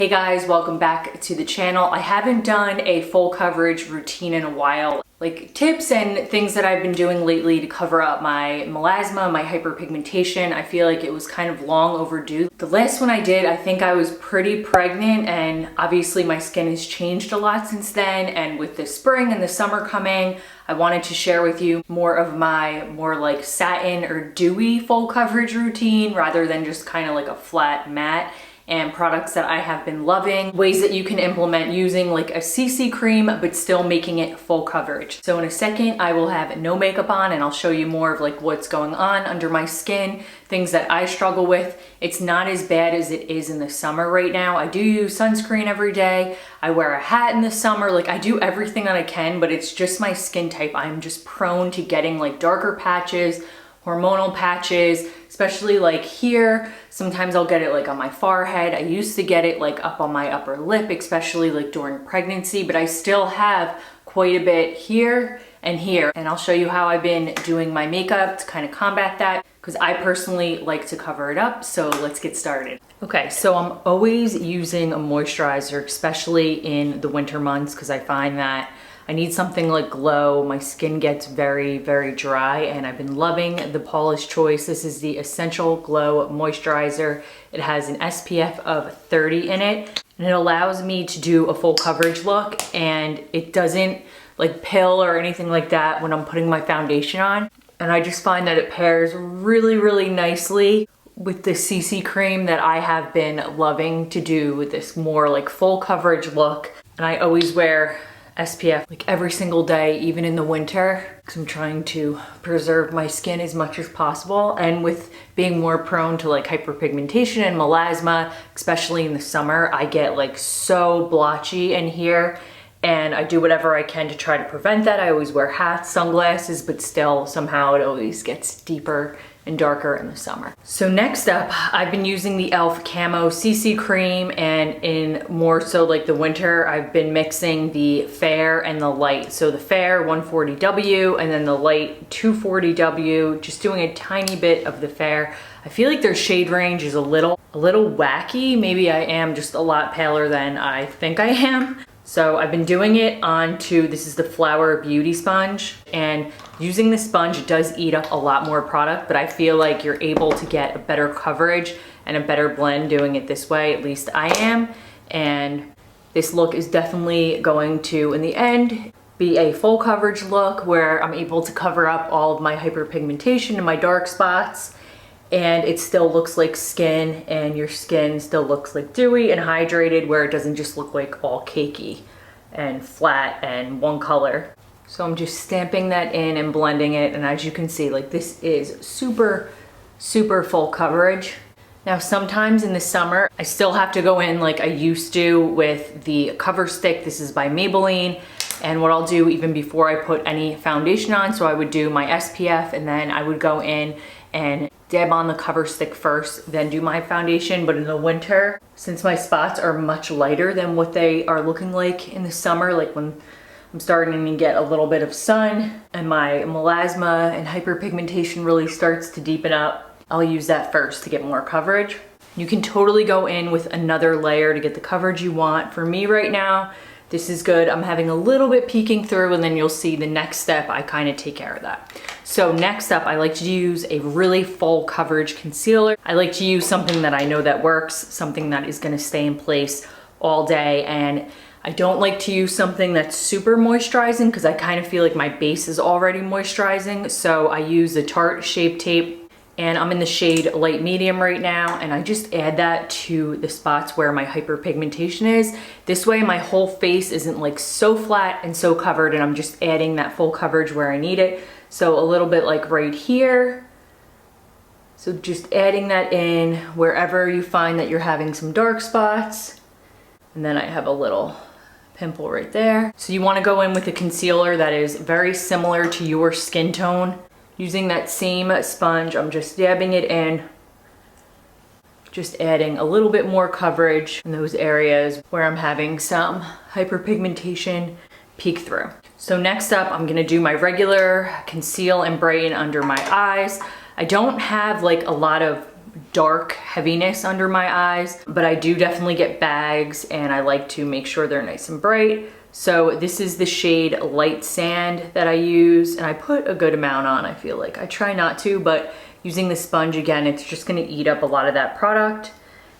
Hey guys, welcome back to the channel. I haven't done a full coverage routine in a while. Like tips and things that I've been doing lately to cover up my melasma, my hyperpigmentation. I feel like it was kind of long overdue. The last one I did, I think I was pretty pregnant, and obviously my skin has changed a lot since then. And with the spring and the summer coming, I wanted to share with you more of my more like satin or dewy full coverage routine rather than just kind of like a flat matte, and products that I have been loving, ways that you can implement using like a CC cream but still making it full coverage. So in a second I will have no makeup on and I'll show you more of like what's going on under my skin, things that I struggle with. It's not as bad as it is in the summer right now. I do use sunscreen every day. I wear a hat in the summer. Like I do everything that I can, but it's just my skin type. I'm just prone to getting like darker patches, hormonal patches, especially like here. Sometimes I'll get it like on my forehead. I used to get it like up on my upper lip, especially like during pregnancy, but I still have quite a bit here and here. And I'll show you how I've been doing my makeup to kind of combat that, because I personally like to cover it up. So let's get started. Okay, so I'm always using a moisturizer, especially in the winter months, because I find that I need something like glow. My skin gets very, very dry, and I've been loving the Paula's Choice. This is the Essential Glow Moisturizer. It has an SPF of 30 in it, and it allows me to do a full coverage look, and it doesn't like pill or anything like that when I'm putting my foundation on. And I just find that it pairs really, really nicely with the CC cream that I have been loving to do with this more like full coverage look. And I always wear SPF like every single day, even in the winter, because I'm trying to preserve my skin as much as possible. And with being more prone to like hyperpigmentation and melasma, especially in the summer, I get like so blotchy in here, and I do whatever I can to try to prevent that. I always wear hats, sunglasses, but still somehow it always gets deeper and darker in the summer. So next up, I've been using the e.l.f. Camo Cc Cream, and in more so like the winter, I've been mixing the fair and the light. So the fair 140W and then the light 240W, just doing a tiny bit of the fair. I feel like their shade range is a little wacky. Maybe I am just a lot paler than I think I am. So I've been doing it onto, this is the Flower Beauty Sponge, and using the sponge, it does eat up a lot more product, but I feel like you're able to get a better coverage and a better blend doing it this way. At least I am. And this look is definitely going to, in the end, be a full coverage look where I'm able to cover up all of my hyperpigmentation and my dark spots, and it still looks like skin, and your skin still looks like dewy and hydrated, where it doesn't just look like all cakey and flat and one color. So I'm just stamping that in and blending it, and as you can see, like this is super, super full coverage. Now sometimes in the summer, I still have to go in like I used to with the cover stick. This is by Maybelline. And what I'll do even before I put any foundation on, so I would do my SPF and then I would go in and dab on the cover stick first, then do my foundation. But in the winter, since my spots are much lighter than what they are looking like in the summer, like when I'm starting to get a little bit of sun and my melasma and hyperpigmentation really starts to deepen up, I'll use that first to get more coverage. You can totally go in with another layer to get the coverage you want. For me right now, this is good. I'm having a little bit peeking through, and then you'll see the next step, I kind of take care of that. So next up, I like to use a really full coverage concealer. I like to use something that I know that works, something that is gonna stay in place all day. And I don't like to use something that's super moisturizing because I kind of feel like my base is already moisturizing. So I use the Tarte Shape Tape, and I'm in the shade light medium right now, and I just add that to the spots where my hyperpigmentation is. This way my whole face isn't like so flat and so covered, and I'm just adding that full coverage where I need it. So a little bit like right here. So just adding that in wherever you find that you're having some dark spots. And then I have a little pimple right there. So you want to go in with a concealer that is very similar to your skin tone. Using that same sponge, I'm just dabbing it in, just adding a little bit more coverage in those areas where I'm having some hyperpigmentation peek through. So next up, I'm gonna do my regular conceal and brighten under my eyes. I don't have like a lot of dark heaviness under my eyes, but I do definitely get bags and I like to make sure they're nice and bright. So this is the shade Light Sand that I use, and I put a good amount on, I feel like. I try not to, but using the sponge again, it's just gonna eat up a lot of that product.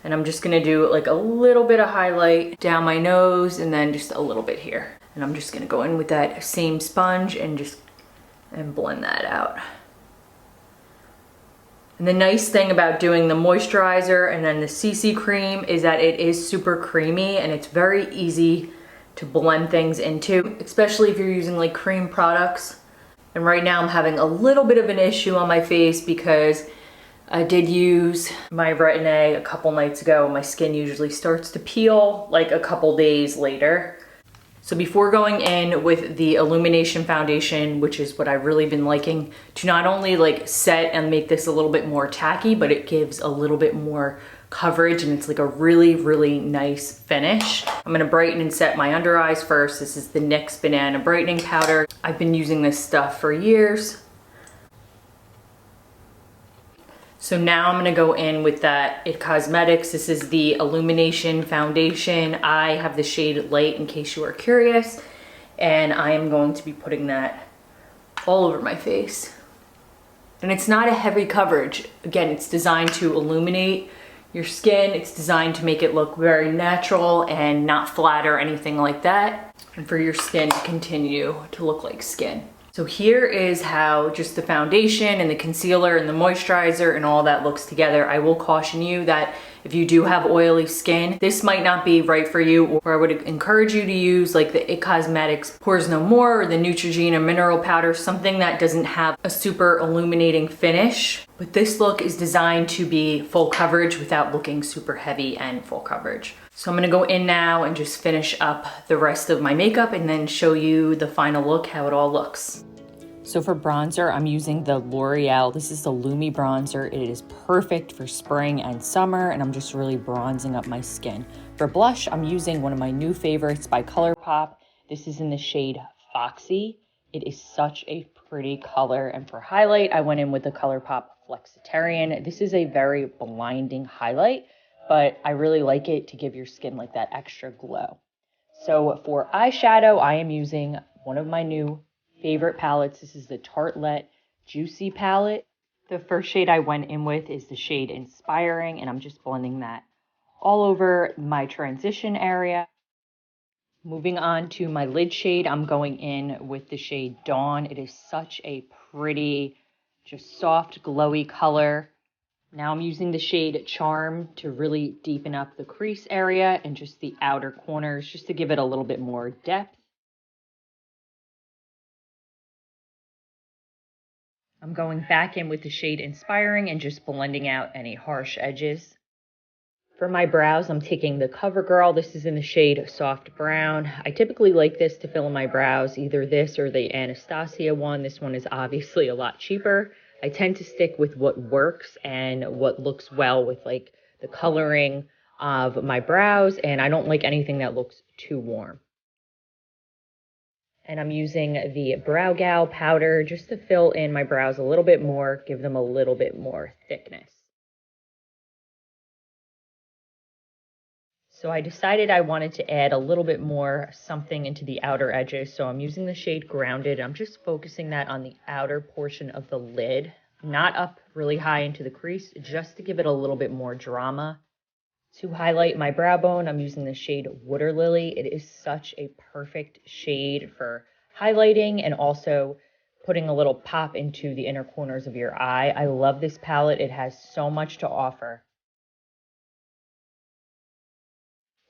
And I'm just gonna do like a little bit of highlight down my nose and then just a little bit here. And I'm just gonna go in with that same sponge and blend that out. And the nice thing about doing the moisturizer and then the CC cream is that it is super creamy and it's very easy to blend things into, especially if you're using like cream products. And right now I'm having a little bit of an issue on my face because I did use my Brightening a couple nights ago. My skin usually starts to peel like a couple days later. So before going in with the Illumination Foundation, which is what I've really been liking, to not only like set and make this a little bit more tacky, but it gives a little bit more coverage and it's like a really, really nice finish. I'm gonna brighten and set my under eyes first. This is the NYX Banana Brightening Powder. I've been using this stuff for years. So now I'm gonna go in with that IT Cosmetics. This is the Illumination Foundation. I have the shade Light in case you are curious. And I am going to be putting that all over my face. And it's not a heavy coverage. Again, it's designed to illuminate your skin. It's designed to make it look very natural and not flat or anything like that. And for your skin to continue to look like skin. So here is how just the foundation and the concealer and the moisturizer and all that looks together. I will caution you that if you do have oily skin, this might not be right for you, or I would encourage you to use like the IT Cosmetics Pores No More or the Neutrogena Mineral Powder, something that doesn't have a super illuminating finish. But this look is designed to be full coverage without looking super heavy and full coverage. So I'm gonna go in now and just finish up the rest of my makeup and then show you the final look, how it all looks. So for bronzer, I'm using the L'Oreal. This is the Lumi bronzer. It is perfect for spring and summer, and I'm just really bronzing up my skin. For blush, I'm using one of my new favorites by Colourpop. This is in the shade Foxy. It is such a pretty color. And for highlight, I went in with the Colourpop Flexitarian. This is a very blinding highlight, but I really like it to give your skin like that extra glow. So for eyeshadow, I am using one of my new favorite palettes. This is the Tarte Juicy palette. The first shade I went in with is the shade Inspiring, and I'm just blending that all over my transition area. Moving on to my lid shade, I'm going in with the shade Dawn. It is such a pretty, just soft, glowy color. Now I'm using the shade Charm to really deepen up the crease area and just the outer corners, just to give it a little bit more depth. I'm going back in with the shade Inspiring and just blending out any harsh edges. For my brows, I'm taking the CoverGirl. This is in the shade Soft Brown. I typically like this to fill in my brows, either this or the Anastasia one. This one is obviously a lot cheaper. I tend to stick with what works and what looks well with like the coloring of my brows, and I don't like anything that looks too warm. And I'm using the Brow Gal powder just to fill in my brows a little bit more, give them a little bit more thickness. So I decided I wanted to add a little bit more something into the outer edges. So I'm using the shade Grounded. I'm just focusing that on the outer portion of the lid, not up really high into the crease, just to give it a little bit more drama. To highlight my brow bone, I'm using the shade Water Lily. It is such a perfect shade for highlighting and also putting a little pop into the inner corners of your eye. I love this palette. It has so much to offer.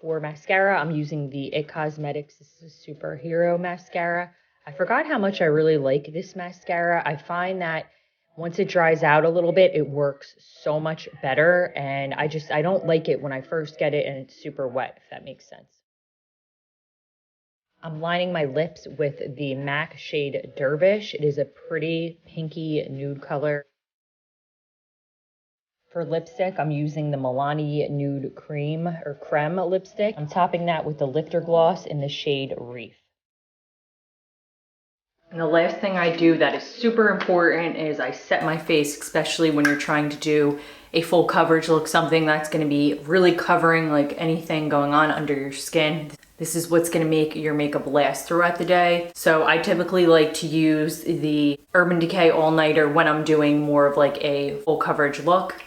For mascara, I'm using the IT Cosmetics. This is a Superhero mascara. I forgot how much I really like this mascara. I find that once it dries out a little bit, it works so much better, and I don't like it when I first get it and it's super wet, if that makes sense. I'm lining my lips with the MAC shade Dervish. It is a pretty pinky nude color. For lipstick, I'm using the Milani Nude Cream or Creme lipstick. I'm topping that with the Lifter Gloss in the shade Reef. And the last thing I do that is super important is I set my face, especially when you're trying to do a full coverage look, something that's gonna be really covering like anything going on under your skin. This is what's gonna make your makeup last throughout the day. So I typically like to use the Urban Decay All Nighter when I'm doing more of like a full coverage look.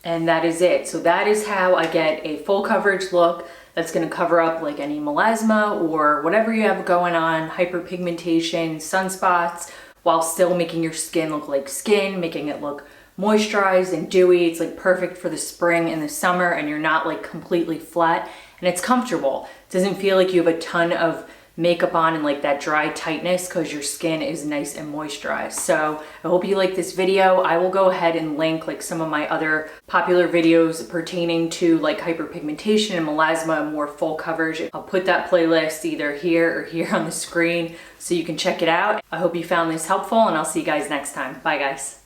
And that is it. So that is how I get a full coverage look that's gonna cover up like any melasma or whatever you have going on, hyperpigmentation, sunspots, while still making your skin look like skin, making it look moisturized and dewy. It's like perfect for the spring and the summer, and you're not like completely flat, and it's comfortable. It doesn't feel like you have a ton of makeup on and like that dry tightness because your skin is nice and moisturized. So I hope you like this video. I will go ahead and link like some of my other popular videos pertaining to like hyperpigmentation and melasma and more full coverage. I'll put that playlist either here or here on the screen so you can check it out. I hope you found this helpful, and I'll see you guys next time. Bye guys.